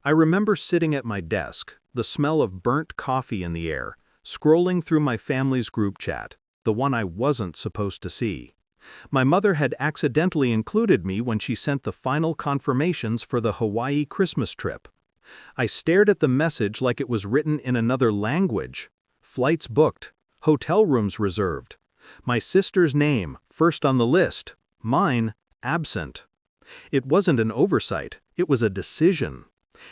I remember sitting at my desk, the smell of burnt coffee in the air, scrolling through my family's group chat, the one I wasn't supposed to see. My mother had accidentally included me when she sent the final confirmations for the Hawaii Christmas trip. I stared at the message like it was written in another language. Flights booked, hotel rooms reserved. My sister's name, first on the list, mine, absent. It wasn't an oversight, it was a decision.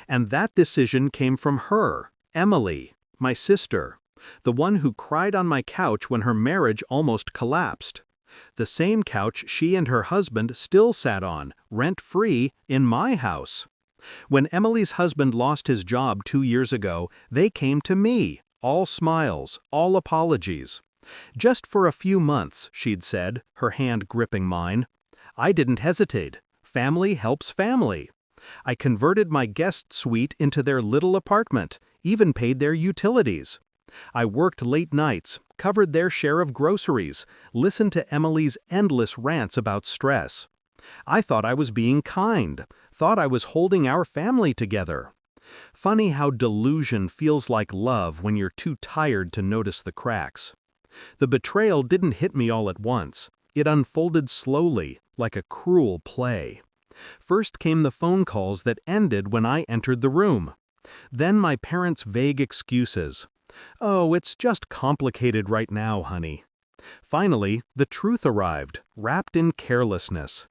And that decision came from her, Emily, my sister, the one who cried on my couch when her marriage almost collapsed. The same couch she and her husband still sat on, rent-free, in my house. When Emily's husband lost his job 2 years ago, they came to me, all smiles, all apologies. Just for a few months, she'd said, her hand gripping mine. I didn't hesitate. Family helps family. I converted my guest suite into their little apartment, even paid their utilities. I worked late nights, covered their share of groceries, listened to Emily's endless rants about stress. I thought I was being kind, thought I was holding our family together. Funny how delusion feels like love when you're too tired to notice the cracks. The betrayal didn't hit me all at once. It unfolded slowly, like a cruel play. First came the phone calls that ended when I entered the room. Then my parents' vague excuses. "Oh, it's just complicated right now, honey." Finally, the truth arrived, wrapped in carelessness.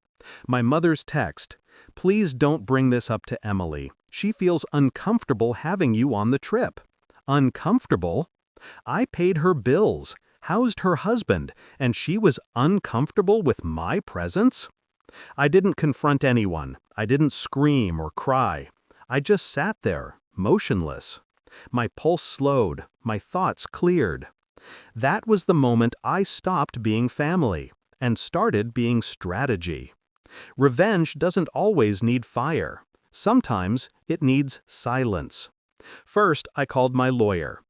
My mother's text, "Please don't bring this up to Emily. She feels uncomfortable having you on the trip." Uncomfortable? I paid her bills, housed her husband, and she was uncomfortable with my presence? I didn't confront anyone. I didn't scream or cry. I just sat there, motionless. My pulse slowed, my thoughts cleared. That was the moment I stopped being family and started being strategy. Revenge doesn't always need fire. Sometimes it needs silence. First, I called my lawyer.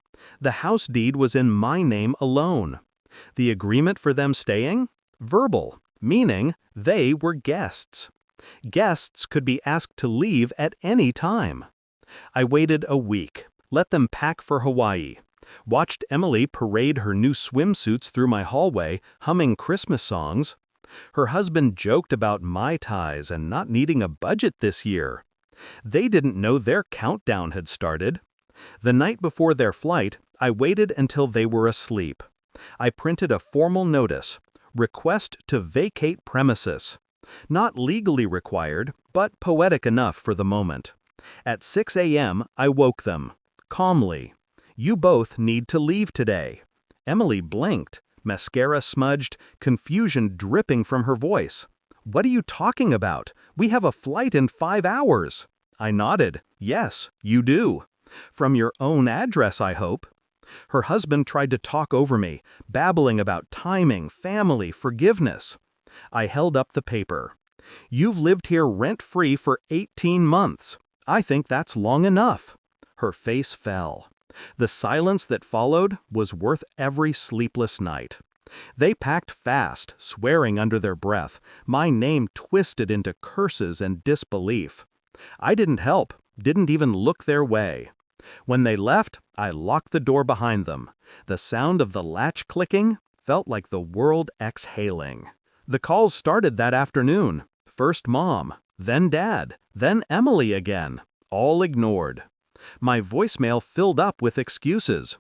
The house deed was in my name alone. The agreement for them staying? Verbal, meaning they were guests. Guests could be asked to leave at any time. I waited a week, let them pack for Hawaii, watched Emily parade her new swimsuits through my hallway, humming Christmas songs. Her husband joked about Mai Tais and not needing a budget this year. They didn't know their countdown had started. The night before their flight, I waited until they were asleep. I printed a formal notice, request to vacate premises. Not legally required, but poetic enough for the moment. At 6 a.m., I woke them, calmly. "You both need to leave today." Emily blinked, mascara smudged, confusion dripping from her voice. "What are you talking about? We have a flight in 5 hours." I nodded. "Yes, you do. From your own address, I hope." Her husband tried to talk over me, babbling about timing, family, forgiveness. I held up the paper. "You've lived here rent-free for 18 months. I think that's long enough." Her face fell. The silence that followed was worth every sleepless night. They packed fast, swearing under their breath, my name twisted into curses and disbelief. I didn't help, didn't even look their way. When they left, I locked the door behind them. The sound of the latch clicking felt like the world exhaling. The calls started that afternoon. First Mom, then Dad, then Emily again. All ignored. My voicemail filled up with excuses.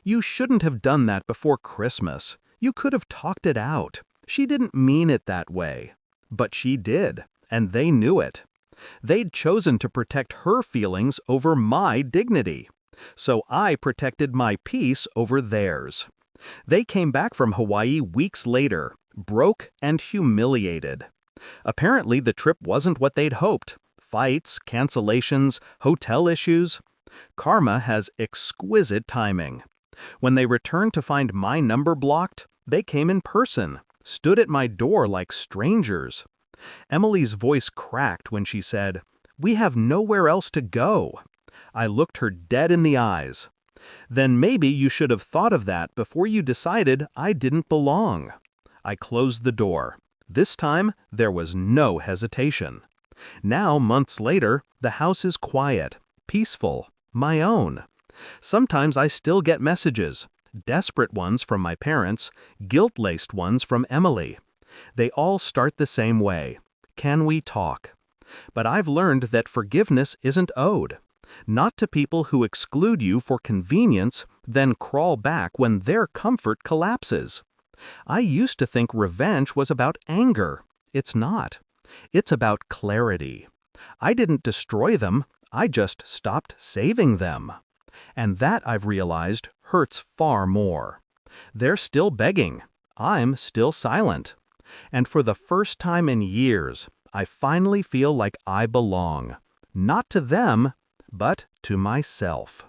"You shouldn't have done that before Christmas. You could have talked it out. She didn't mean it that way." But she did, and they knew it. They'd chosen to protect her feelings over my dignity. So I protected my peace over theirs. They came back from Hawaii weeks later, broke and humiliated. Apparently the trip wasn't what they'd hoped. Fights, cancellations, hotel issues. Karma has exquisite timing. When they returned to find my number blocked, they came in person, stood at my door like strangers. Emily's voice cracked when she said, "We have nowhere else to go." I looked her dead in the eyes. "Then maybe you should have thought of that before you decided I didn't belong." I closed the door. This time, there was no hesitation. Now, months later, the house is quiet, peaceful, my own. Sometimes I still get messages, desperate ones from my parents, guilt-laced ones from Emily. They all start the same way. Can we talk? But I've learned that forgiveness isn't owed. Not to people who exclude you for convenience, then crawl back when their comfort collapses. I used to think revenge was about anger. It's not. It's about clarity. I didn't destroy them, I just stopped saving them. And that, I've realized, hurts far more. They're still begging. I'm still silent. And for the first time in years, I finally feel like I belong. Not to them, but to myself.